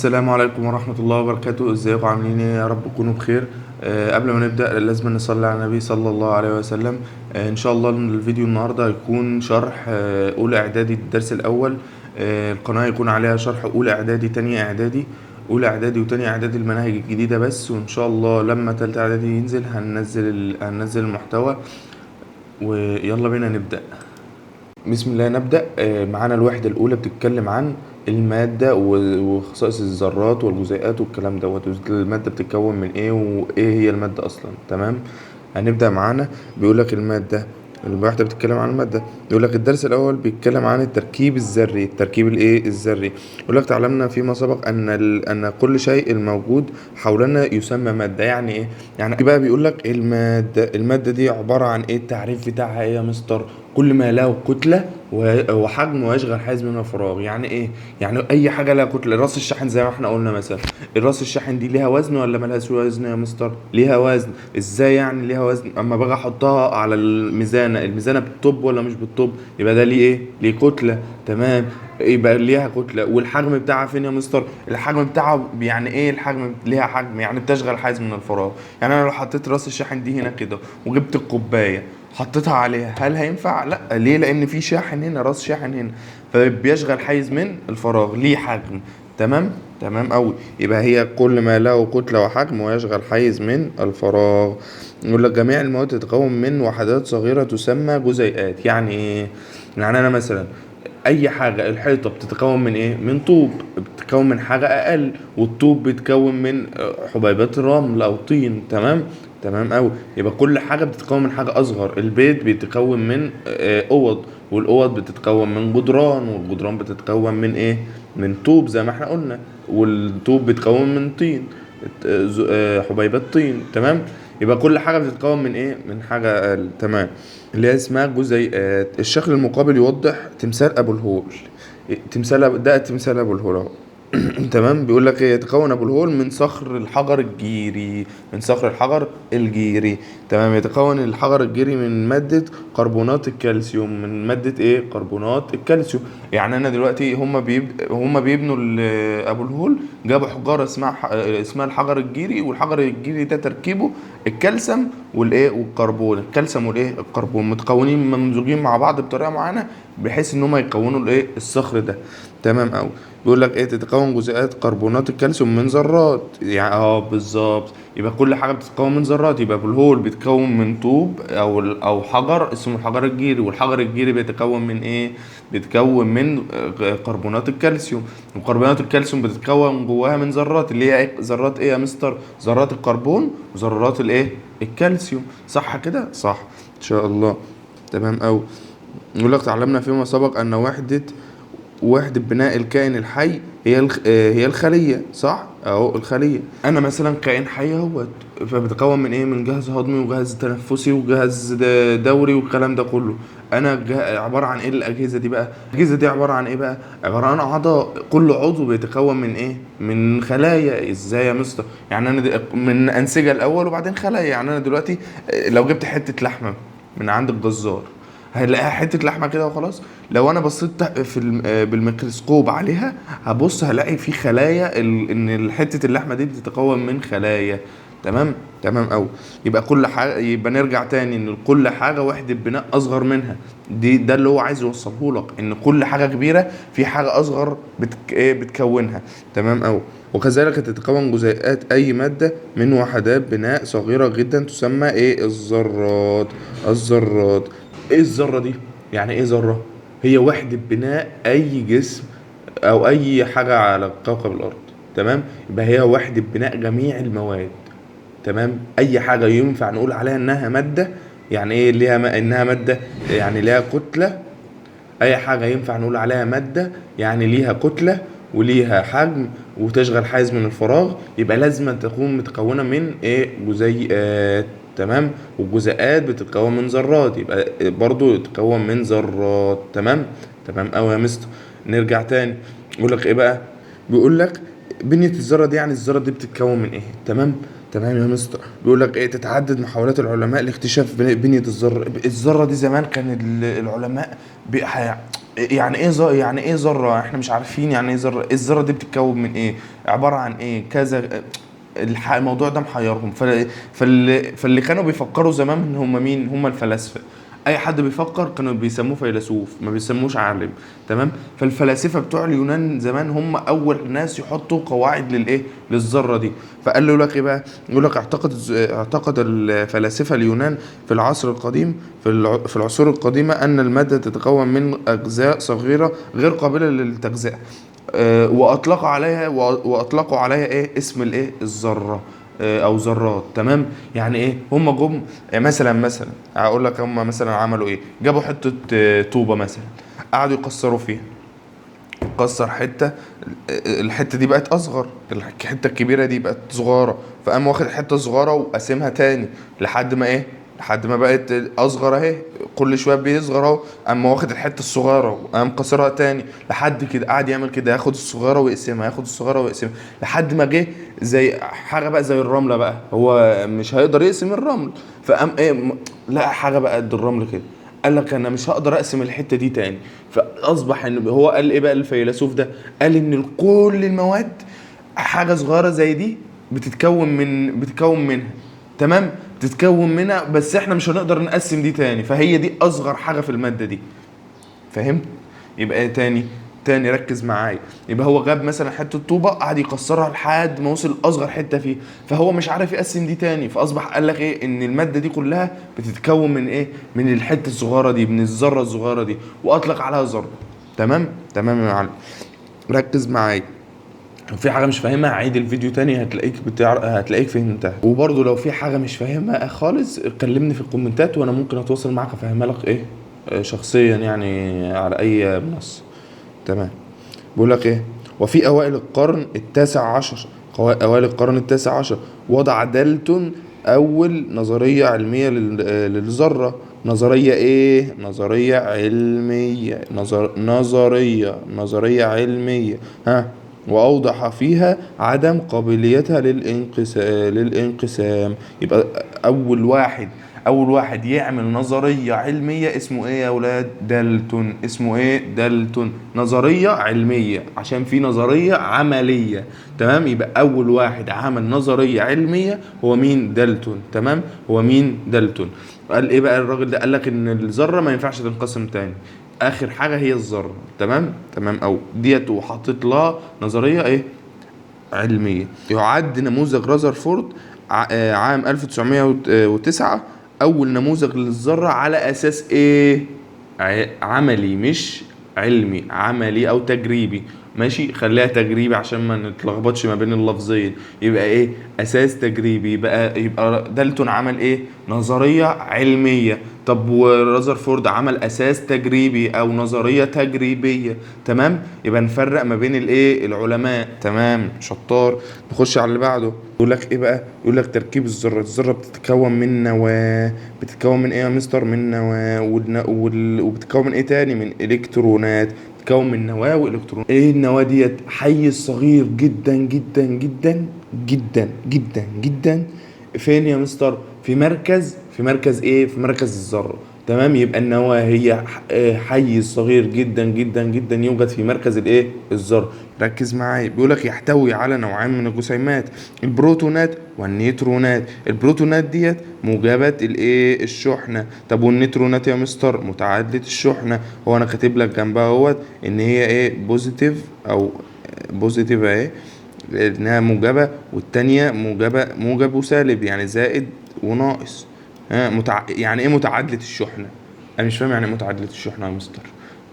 السلام عليكم ورحمة الله وبركاته. ازيكم عاملين ايه؟ يا رب تكونوا بخير. قبل ما نبدأ لازم نصلي على النبي صلى الله عليه وسلم. ان شاء الله الفيديو النهاردة هيكون شرح اولى اعدادي الدرس الاول. القناة هيكون عليها شرح اولى اعدادي تانية اعدادي، اولى اعدادي وتانية اعدادي المناهج الجديدة بس، وان شاء الله لما تالتة اعدادي ينزل هننزل المحتوى. ويلا بينا نبدأ. بسم الله نبدأ. معانا الوحدة الأولى بتتكلم عن المادة وخصائص الذرات والجزيئات والكلام دوت. المادة بتتكون من ايه وايه هي المادة اصلا. تمام، هنبدأ معانا. بيقولك الوحدة بتتكلم عن المادة. يقولك الدرس الأول بيتكلم عن التركيب الذري. التركيب الذري. يقولك تعلمنا فيما سبق أن كل شيء الموجود حولنا يسمى مادة. يعني ايه؟ يعني بقى بيقولك المادة دي عبارة عن ايه؟ التعريف بتاعها ايه يا مستر؟ كل ما له كتلة وحجم ويشغل حيز من الفراغ. يعني ايه؟ يعني اي حاجه لها كتله. راس الشاحن زي ما احنا قلنا مثلا، الراس الشاحن دي ليها وزن ولا ملهاش وزن يا مستر؟ ليها وزن. ازاي يعني ليها وزن؟ اما باجي احطها على الميزانه بتطب ولا مش بتطب؟ يبقى ده ليه ايه؟ ليه كتله. تمام، يبقى ليها كتله. والحجم بتاعها فين يا مستر؟ الحجم بتاعها يعني ايه؟ الحجم ليها حجم يعني بتشغل حيز من الفراغ. يعني انا لو حطيت راس الشاحن دي هنا كده وجبت الكوبايه حطيتها عليها، هل هينفع؟ لا. ليه؟ لان في شاحن هنا، راس شاحن هنا، فبيشغل حيز من الفراغ، ليه حجم. تمام قوي. يبقى هي كل ما له كتلة وحجم ويشغل حيز من الفراغ. يقول لك جميع المواد تتكون من وحدات صغيرة تسمى جزيئات. يعني ايه؟ يعني انا مثلا اي حاجة، الحيطة بتتكون من ايه؟ من طوب، بتتكون من حاجة اقل، والطوب بيتكون من حبيبات رمل او طين. تمام قوي. يبقى كل حاجة بتتكون من حاجة اصغر. البيت بيتكون من اوض، والاوض بتتكون من جدران، والجدران بتتكون من ايه؟ من طوب زي ما احنا قلنا، والطوب بيتكون من طين، حبيبات طين. تمام. يبقى كل حاجة بتتكون من ايه؟ من حاجة اقل. تمام، اللي هي اسمها جزيئات. الشكل المقابل يوضح تمثال ابو الهول. تمثال ابو الهول اهو. تمام. بيقول لك ايه؟ يتكون ابو الهول من صخر الحجر الجيري. من صخر الحجر الجيري. تمام. يتكون الحجر الجيري من مادة كربونات الكالسيوم. من مادة ايه؟ كربونات الكالسيوم. يعني انا دلوقتي هم بيبنوا ابو الهول، جابوا حجارة اسمها الحجر الجيري، والحجر الجيري ده تركيبه الكالسيوم والايه؟ والكربون. الكالسيوم والايه؟ الكربون متكونين ممزوجين مع بعض بطريقة معينة بحيث ان هم يكونوا الايه؟ الصخر ده. تمام قوي. بيقول لك ايه؟ تتكون جزيئات كربونات الكالسيوم من ذرات. يعني بالظبط. يبقى كل حاجه بتتكون من ذرات. يبقى بالهول بيتكون من طوب او حجر اسمه الحجر الجيري، والحجر الجيري بيتكون من ايه؟ بيتكون من كربونات الكالسيوم، وكربونات الكالسيوم بتتكون جواها من ذرات، اللي هي ذرات ايه يا مستر؟ ذرات الكربون وذرات الايه؟ الكالسيوم. صح كده؟ صح ان شاء الله. تمام أوي. يقول لك تعلمنا فيما سبق أن وحدة بناء الكائن الحي هي الخلية. صح؟ اهو الخلية. انا مثلا كائن حي اهوت، فبتكون من ايه؟ من جهاز هضمي وجهاز تنفسي وجهاز دوري والكلام ده كله. انا عبارة عن ايه الاجهزة دي بقى؟ الاجهزة دي عبارة عن ايه بقى؟ عبارة عن اعضاء. كل عضو بيتكون من ايه؟ من خلايا. ازاي يا مستر؟ يعني انا من انسجة الاول وبعدين خلايا. يعني انا دلوقتي لو جبت حتة لحمة من عند الجزار هنلاقيها حتة لحمة كده وخلاص. لو انا بصيت بالميكروسكوب عليها هبص هلاقي في خلايا ان حتة اللحمة دي بتتكون من خلايا. تمام اوي. يبقى كل حاجة، يبقى نرجع تاني ان كل حاجة وحدة بناء اصغر منها. ده اللي هو عايز يوصله لك، ان كل حاجة كبيرة في حاجة اصغر بتكونها. تمام اوي. وكذلك تتكون جزيئات اي مادة من وحدات بناء صغيرة جدا تسمى ايه؟ الذرات. ايه الذرة دي؟ يعني ايه ذرة؟ هي وحدة بناء اي جسم او اي حاجة على كوكب الارض. تمام. يبقى هي وحدة بناء جميع المواد. تمام. اي حاجة ينفع نقول عليها انها مادة. يعني ايه انها مادة؟ يعني ليها كتلة. اي حاجة ينفع نقول عليها مادة يعني ليها كتلة وليها حجم وتشغل حيز من الفراغ، يبقى لازم تكون متكونة من ايه؟ جزيئات. تمام. والجزيئات بتتكون من ذرات، يبقى برضو تتكون من ذرات. تمام اوي يا مستر. نرجع تاني. يقول لك ايه بقى؟ بيقول لك بنية الذرة دي، يعني الذرة دي بتتكون من ايه؟ تمام يا مستر. بيقول لك ايه؟ تتعدد محاولات العلماء لاكتشاف بنية الذرة. الذرة دي زمان كان العلماء يعني ايه يعني ايه ذره؟ احنا مش عارفين يعني ايه ذره. الذره دي بتتكون من ايه؟ عباره عن ايه؟ كذا. الموضوع ده محيرهم. فاللي كانوا بيفكروا زمان هم مين؟ هم الفلاسفه. اي حد بيفكر كانوا بيسموه فيلسوف، ما بيسموش عالم. تمام. فالفلاسفه بتوع اليونان زمان هم اول ناس يحطوا قواعد للايه، للذره دي. فقال لك ايه بقى؟ يقول لك اعتقد الفلاسفه اليونان في العصر القديم، في العصور القديمه، ان الماده تتكون من اجزاء صغيره غير قابله للتجزئه. واطلقوا عليها ايه؟ اسم الايه؟ الذره. او ذرات. تمام. يعني ايه؟ هم جم مثلا اقول لك هم مثلا عملوا ايه. جابوا حته طوبه مثلا، قعدوا يكسروا فيها. كسر حته، الحته دي بقت اصغر، الحته الكبيره دي بقت صغيره، فقام واخد حته صغيره وقاسمها تاني لحد ما ايه، لحد ما بقت اصغر اهي. كل شويه بيصغر اهو. اما واخد الحته الصغيره وقام كسرها تاني لحد كده. قعد يعمل كده، ياخد الصغيره ويقسمها، ياخد الصغيره ويقسمها، لحد ما جه زي حاجه بقى زي الرمله بقى. هو مش هيقدر يقسم الرمل، فقام ايه لا حاجه بقى قد الرمل كده. قال لك انا مش هقدر اقسم الحته دي تاني. فاصبح ان هو قال ايه بقى الفيلسوف ده؟ قال ان كل المواد حاجه صغيره زي دي بتتكون منها. تمام. بتتكون منها، بس احنا مش هنقدر نقسم دي تاني، فهي دي اصغر حاجه في الماده دي. فهمت؟ يبقى ايه تاني؟ تاني ركز معايا. يبقى هو جاب مثلا حته طوبه، قعد يكسرها لحد ما وصل اصغر حته فيه، فهو مش عارف يقسم دي تاني. فاصبح قال لك ايه؟ ان الماده دي كلها بتتكون من ايه؟ من الحته الصغيره دي، من الذره الصغيره دي، واطلق عليها ذره. تمام. تمام يا معلم. ركز معايا. لو في حاجه مش فاهمها عيد الفيديو تاني، هتلاقيك فهمتها. وبرضه لو في حاجه مش فاهمها خالص كلمني في الكومنتات، وانا ممكن اتواصل معاك افهمها لك ايه، شخصيا يعني، على اي منصه. تمام. بيقول لك ايه؟ وفي اوائل القرن التاسع عشر، اوائل القرن التاسع عشر، وضع دالتون اول نظريه علميه للذره. نظريه ايه؟ نظريه علميه. نظريه علميه. ها. وأوضح فيها عدم قابليتها للانقسام. يبقى أول واحد يعمل نظرية علمية اسمه إيه يا ولاد؟ دالتون. اسمه إيه؟ دالتون. نظرية علمية عشان في نظرية عملية. تمام. يبقى أول واحد عمل نظرية علمية هو مين؟ دالتون. تمام. هو مين؟ دالتون. قال إيه بقى الراجل ده؟ قال لك إن الذرة ما ينفعش تنقسم تاني، اخر حاجه هي الذره. تمام. تمام. او ديت وحطيت لها نظريه ايه؟ علميه. يعد نموذج رذرفورد عام 1909 اول نموذج للذره على اساس ايه؟ عملي مش علمي، عملي او تجريبي. ماشي، خليها تجريبي عشان ما نتلخبطش ما بين اللفظين. يبقى ايه؟ اساس تجريبي. يبقى دالتون عمل ايه؟ نظريه علميه. طب ورذرفورد عمل اساس تجريبي او نظريه تجريبيه. تمام. يبقى نفرق ما بين الايه؟ العلماء. تمام. شطار. نخش على اللي بعده. يقول لك ايه بقى؟ يقول لك تركيب الذره. الذره بتتكون من نواه. بتتكون من ايه يا مستر؟ من نواه. وبتتكون من ايه تاني؟ من الكترونات. بتتكون من نواه والكترون. ايه النواه ديت؟ حيز صغير جدا جدا جدا جدا جدا جدا. فين يا مستر؟ في مركز ايه؟ في مركز الذره. تمام. يبقى النواه هي حيز صغير جدا جدا جدا يوجد في مركز الايه؟ الذره. ركز معايا. بيقول لك يحتوي على نوعين من الجسيمات، البروتونات والنيوترونات. البروتونات ديت موجبات الايه؟ الشحنه. طب والنيوترونات يا مستر؟ متعادله الشحنه. هو انا كاتب لك جنبها اهوت ان هي ايه؟ بوزيتيف، او بوزيتيف اهي انها موجبه، والتانية موجب وسالب، يعني زائد وناقص. يعني ايه متعادله الشحنه؟ انا مش فاهم يعني ايه متعادله الشحنه يا مستر.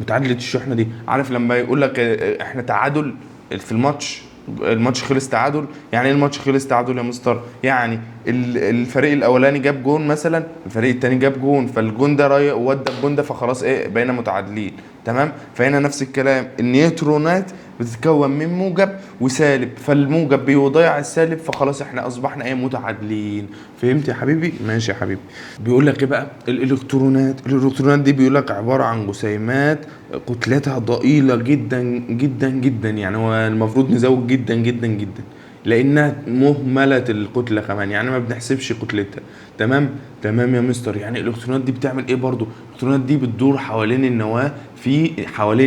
متعادله الشحنه دي عارف لما يقول لك احنا تعادل في الماتش خلص تعادل. يعني ايه الماتش خلص تعادل يا مستر؟ يعني الفريق الاولاني جاب جون مثلا، الفريق التاني جاب جون، فالجون ده رايح ودى الجون ده، فخلاص ايه؟ بقينا متعادلين. تمام. فهنا نفس الكلام. النيوترونات بتتكون من موجب وسالب، فالموجب بيضيع السالب، فخلاص احنا اصبحنا ايه؟ متعادلين. فهمت يا حبيبي؟ ماشي يا حبيبي. بيقول لك ايه بقى؟ الالكترونات دي بيقول لك عباره عن جسيمات كتلتها ضئيله جدا جدا جدا. يعني هو المفروض نزود جدا جدا جدا. لانها مهمله الكتله كمان، يعني ما بنحسبش كتلتها. تمام تمام يا مستر. يعني الالكترونات دي بتعمل ايه برضو؟ الالكترونات دي بتدور حوالين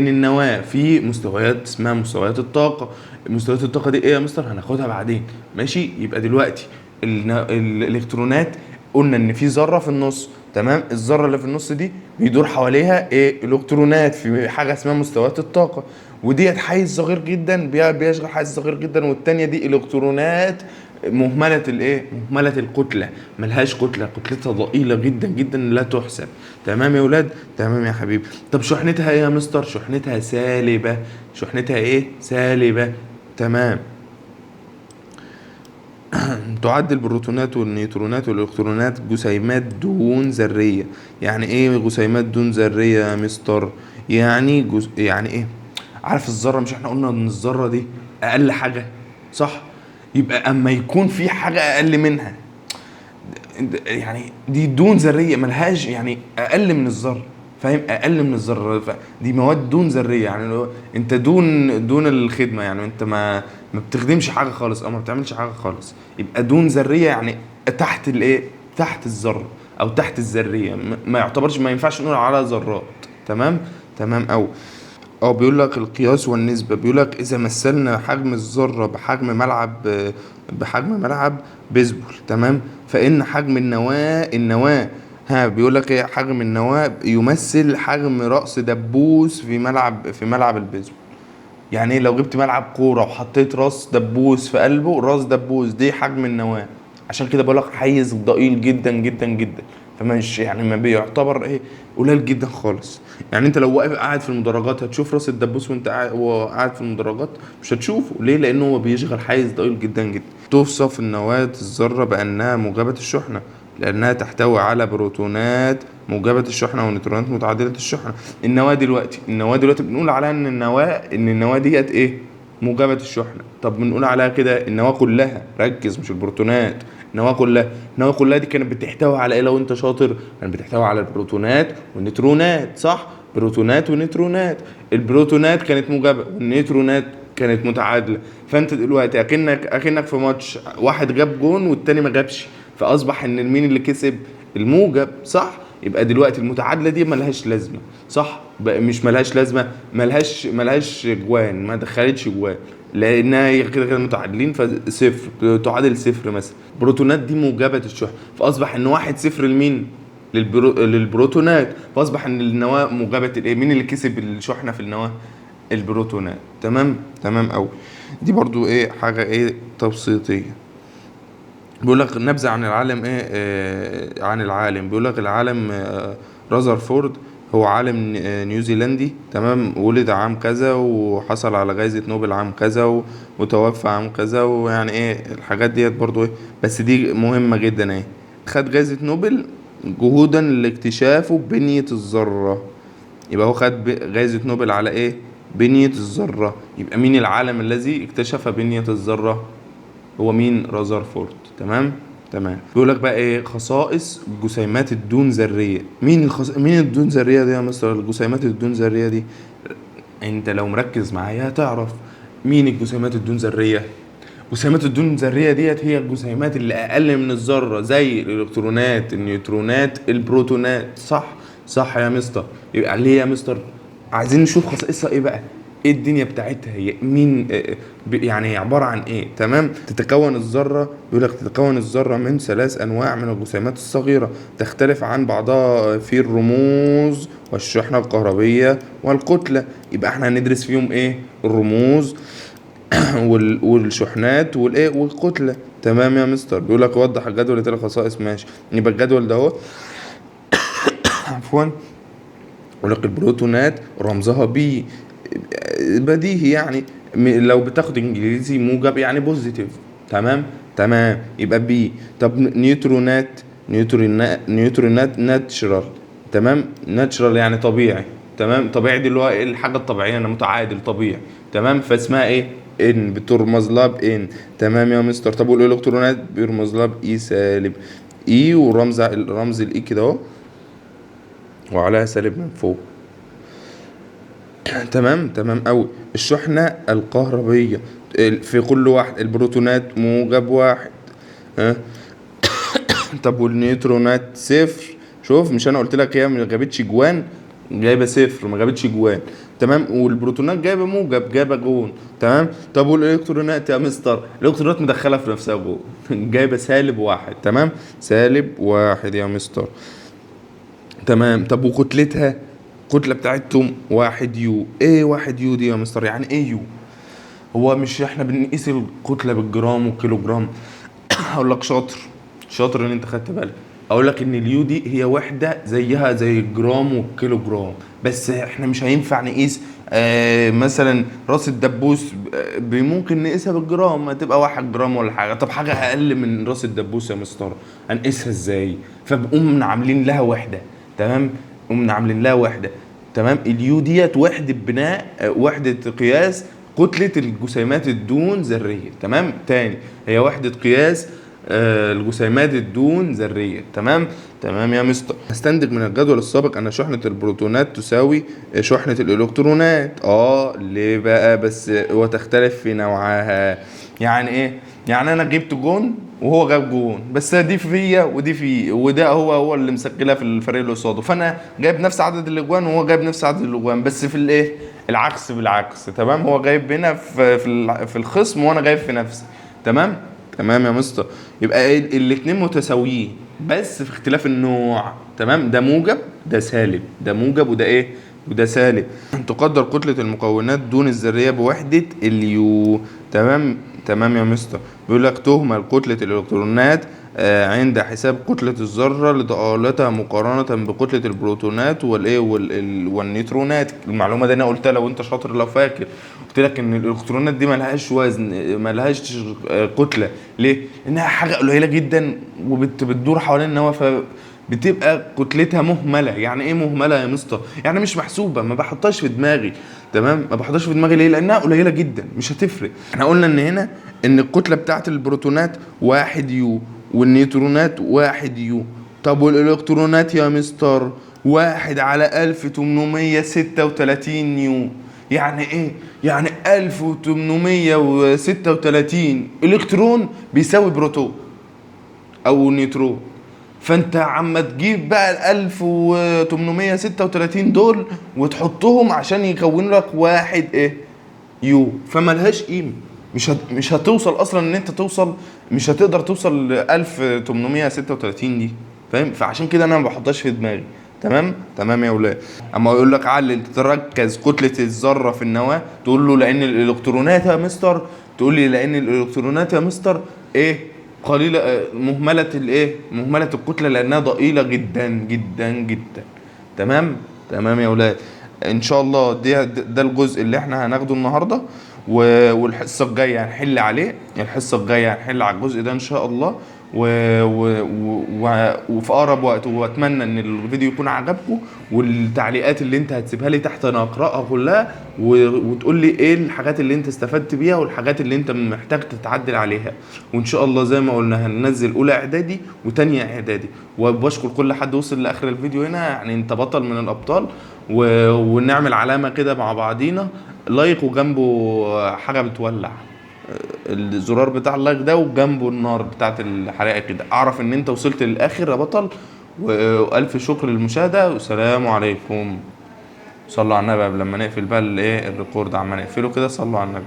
النواه، في مستويات اسمها مستويات الطاقه. مستويات الطاقه دي ايه يا مستر؟ هناخدها بعدين. ماشي. يبقى دلوقتي الالكترونات قلنا ان في ذره في النص. تمام. الذره اللي في النص دي بيدور حواليها ايه؟ الكترونات في حاجه اسمها مستويات الطاقه. وديت حيز صغير جدا، بيشغل حيز صغير جدا. والتانيه دي الكترونات مهمله الايه؟ مهمله الكتله، ملهاش كتله، كتلتها ضئيله جدا جدا لا تحسب. تمام يا ولاد؟ تمام يا حبيبي. طب شحنتها ايه يا مستر؟ شحنتها سالبه. شحنتها ايه؟ سالبه. تمام. تعد البروتونات والنيوترونات والالكترونات جسيمات دون ذريه. يعني ايه جسيمات دون ذريه يا مستر؟ يعني ايه؟ عارف الذره؟ مش احنا قلنا ان الذره دي اقل حاجه، صح؟ يبقى اما يكون في حاجه اقل منها، يعني دي دون ذريه، ملهاش يعني اقل من الذره. فاهم؟ اقل من الذره. دي مواد دون ذريه، يعني لو انت دون الخدمه، يعني انت ما بتخدمش حاجه خالص او ما بتعملش حاجه خالص. يبقى دون ذريه يعني تحت الايه؟ تحت الذره او تحت الذريه. ما يعتبرش، ما ينفعش نقول على ذرات. تمام تمام. او بيقول لك القياس والنسبة. بيقول لك إذا مثلنا حجم الذرة بحجم ملعب بيسبول، تمام، فإن حجم النواة بيقول لك إيه؟ حجم النواة يمثل حجم رأس دبوس في ملعب البيسبول. يعني إيه؟ لو جبت ملعب كورة وحطيت راس دبوس في قلبه، راس دبوس دي حجم النواة. عشان كده بقول لك حيز ضئيل جدا جدا جدا. فمش يعني ما بيعتبر ايه؟ قليل جدا خالص. يعني انت لو واقف قاعد في المدرجات هتشوف راس الدبوس وانت قاعد في المدرجات؟ مش هتشوفه. ليه؟ لانه هو بيشغل حيز ضئيل جدا جدا. توصف النواة الذرة بانها موجبة الشحنة، لانها تحتوي على بروتونات موجبة الشحنة ونيوترونات متعددة الشحنة. النواة دلوقتي بنقول عليها ان النواة ديت ايه؟ موجبة الشحنة. طب بنقول عليها كده النواة كلها، ركز، مش البروتونات، النواة كلها دي كانت بتحتوي على ايه لو انت شاطر؟ كانت بتحتوي على البروتونات والنيوترونات، صح؟ بروتونات ونيوترونات. البروتونات كانت موجبة والنيوترونات كانت متعادلة. فانت دلوقتي اكنك في ماتش، واحد جاب جون والتاني ما جابش، فاصبح ان مين اللي كسب؟ الموجب، صح؟ يبقى دلوقتي المتعادلة دي ملهاش لازمة، صح؟ بقى مش ملهاش لازمة، ملهاش جوان، ما دخلتش جوان، لانها هي كده كده متعادلين، فصفر تعادل صفر مثلا. البروتونات دي موجبة الشحنة، فاصبح ان 1-0 لمين؟ للبروتونات. فاصبح ان النواة موجبة الايه؟ مين اللي كسب الشحنة في النواة؟ البروتونات. تمام تمام. او دي برضو ايه؟ حاجة ايه؟ تبسيطية. بيقول لك نبذة عن العالم ايه؟ عن العالم. بيقول لك العالم رازرفورد هو عالم نيوزيلندي، تمام، ولد عام كذا وحصل على جائزة نوبل عام كذا وتوفى عام كذا، ويعني ايه الحاجات ديت برضو ايه؟ بس دي مهمة جدا ايه؟ خد جائزة نوبل جهودا لاكتشافه بنية الذرة. يبقى هو خد جائزة نوبل على ايه؟ بنية الذرة. يبقى مين العالم الذي اكتشف بنية الذرة؟ هو مين؟ رازرفورد. تمام تمام. بيقول لك بقى ايه؟ خصائص الجسيمات الدون ذريه. مين الدون ذريه دي يا مستر؟ الجسيمات الدون ذريه دي انت لو مركز معايا هتعرف مين الجسيمات الدون ذريه. جسيمات الدون ذريه ديت هي الجسيمات اللي اقل من الذره، زي الالكترونات، النيوترونات، البروتونات، صح؟ صح يا مستر. يبقى ليه يا مستر؟ عايزين نشوف خصائصها ايه بقى، ايه الدنيا بتاعتها، هي مين، يعني هي عباره عن ايه. تمام. تتكون الذره، بيقول لك تتكون الذره من 3 انواع من الجسيمات الصغيره، تختلف عن بعضها في الرموز والشحنه الكهربيه والكتله. يبقى احنا هندرس فيهم ايه؟ الرموز والشحنات والايه؟ والكتله. تمام يا مستر. بيقول لك وضح الجدول لتلك الخصائص. ماشي. يبقى الجدول ده اهو عفوا. يقول لك البروتونات رمزها بي، بديهي يعني، لو بتاخد انجليزي موجب يعني بوزيتيف. تمام تمام. يبقى بي. طب نيوترونات ناتشرال. تمام. ناتشرال يعني طبيعي. تمام. طبيعي دي اللي هو ايه؟ الحاجه الطبيعيه، انا متعادل طبيعي. تمام. فاسمها ايه؟ ان، بترمز لها بان. تمام يا مستر. طب والالكترونات بيرمز لها باي سالب، اي، رمز الاي كده اهو، وعليها سالب من فوق. تمام تمام. أوي. الشحنة الكهربية في كل واحد البروتونات موجب واحد. ها طب والنيوترونات صفر. شوف، مش انا قلت لك هي ما جابتش جوان، جايبه صفر ما جابتش جوان. تمام. والبروتونات جايبه موجب، جايبه جون. تمام. طب والالكترونات يا مستر؟ الالكترونات مدخله في نفسها جون جايبه سالب واحد. تمام، سالب واحد يا مستر. تمام. طب وكتلتها، الكتله بتاعتهم واحد يو. ايه واحد يو دي يا مستر؟ يعني ايه يو؟ هو مش احنا بنقيس الكتله بالجرام والكيلو جرام؟ هقول لك شاطر، شاطر ان انت خدت بالك. اقول لك ان اليو دي هي وحده زيها زي الجرام والكيلو جرام، بس احنا مش هينفع نقيس مثلا راس الدبوس ممكن نقيسها بالجرام، هتبقى 1 جرام ولا حاجه. طب حاجه اقل من راس الدبوس يا مستر هنقيسها ازاي؟ فبقوم عاملين لها وحده. تمام، قمنا عاملين لها وحده. تمام. اليو ديت وحده بناء، وحده قياس كتله الجسيمات الدون ذريه. تمام. تاني، هي وحده قياس الجسيمات الدون ذريه. تمام. تمام يا مستر. هستنتج من الجدول السابق ان شحنه البروتونات تساوي شحنه الالكترونات. ليه بقى بس؟ وتختلف في نوعها. يعني ايه؟ يعني انا جبت جون وهو جاب جون، بس دي فيا ودي في، وده هو اللي مسجلها في الفريق اللي قصاده، فانا جايب نفس عدد الاجوان وهو جايب نفس عدد الاجوان، بس في الايه؟ العكس بالعكس. تمام. هو جايب هنا في الخصم وانا جايب في نفسي. تمام. تمام يا مستر. يبقى ايه؟ الاتنين متساويين بس في اختلاف النوع. تمام. ده موجب ده سالب، ده موجب وده ايه؟ وده سالب. تقدر كتلة المكونات دون الذرية بوحدة اليو. تمام. تمام يا مستر. بيقول لك تهمل كتلة الإلكترونات عند حساب كتلة الذرة لضآلتها مقارنة بكتلة البروتونات والايه والنيوترونات. المعلومة دي انا قلتها لو انت شاطر لو فاكر، قلت لك ان الالكترونات دي ملهاش وزن، ملهاش كتلة. ليه؟ انها حاجة قليلة جدا وبتدور حوالين النواة، بتبقى كتلتها مهمله. يعني ايه مهمله يا مستر؟ يعني مش محسوبه، ما بحطهاش في دماغي. تمام. ما بحطهاش في دماغي ليه؟ لانها قليله جدا مش هتفرق. احنا قلنا ان هنا ان الكتله بتاعت البروتونات 1 يو والنيوترونات 1 يو. طب والالكترونات يا مستر 1/1836 يو. يعني ايه؟ يعني 1836 الكترون بيساوي بروتون او نيوترون. فانت عم تجيب بقى ال 1836 دول وتحطهم عشان يكونوا لك واحد ايه؟ يو. فملهاش قيمه، مش هتوصل اصلا ان انت توصل، مش هتقدر توصل ل 1836 دي. فاهم؟ فعشان كده انا ما بحطهاش في دماغي. تمام. تمام يا ولاد. اما يقول لك علل تركز كتله الذره في النواه، تقول له لان الالكترونات يا مستر، تقول لي لان الالكترونات يا مستر ايه؟ قليله، مهمله الايه؟ مهمله الكتله لانها ضئيله جدا جدا جدا. تمام. تمام يا ولاد. ان شاء الله ده الجزء اللي احنا هناخده النهارده، والحصه الجايه هنحل عليه. الحصه الجايه هنحل على الجزء ده ان شاء الله، وفي اقرب وقت. واتمنى ان الفيديو يكون عجبكم، والتعليقات اللي انت هتسيبها لي تحت انا اقراها كلها، وتقول لي ايه الحاجات اللي انت استفدت بيها والحاجات اللي انت محتاج تتعدل عليها. وان شاء الله زي ما قلنا هننزل اولى اعدادي وتانية اعدادي. وبشكر كل حد وصل لاخر الفيديو هنا، يعني انت بطل من الابطال. ونعمل علامه كده مع بعضينا، لايك وجنبه حاجه بتولع، الزرار بتاع اللايك ده وجنبه النار بتاعت الحريقه كده، اعرف ان انت وصلت للاخر يا بطل. والف شكر للمشاهده، والسلام عليكم. صلوا على النبي قبل ما نقفل بقى الايه الريكورد، عما نقفله كده صلوا على النبي.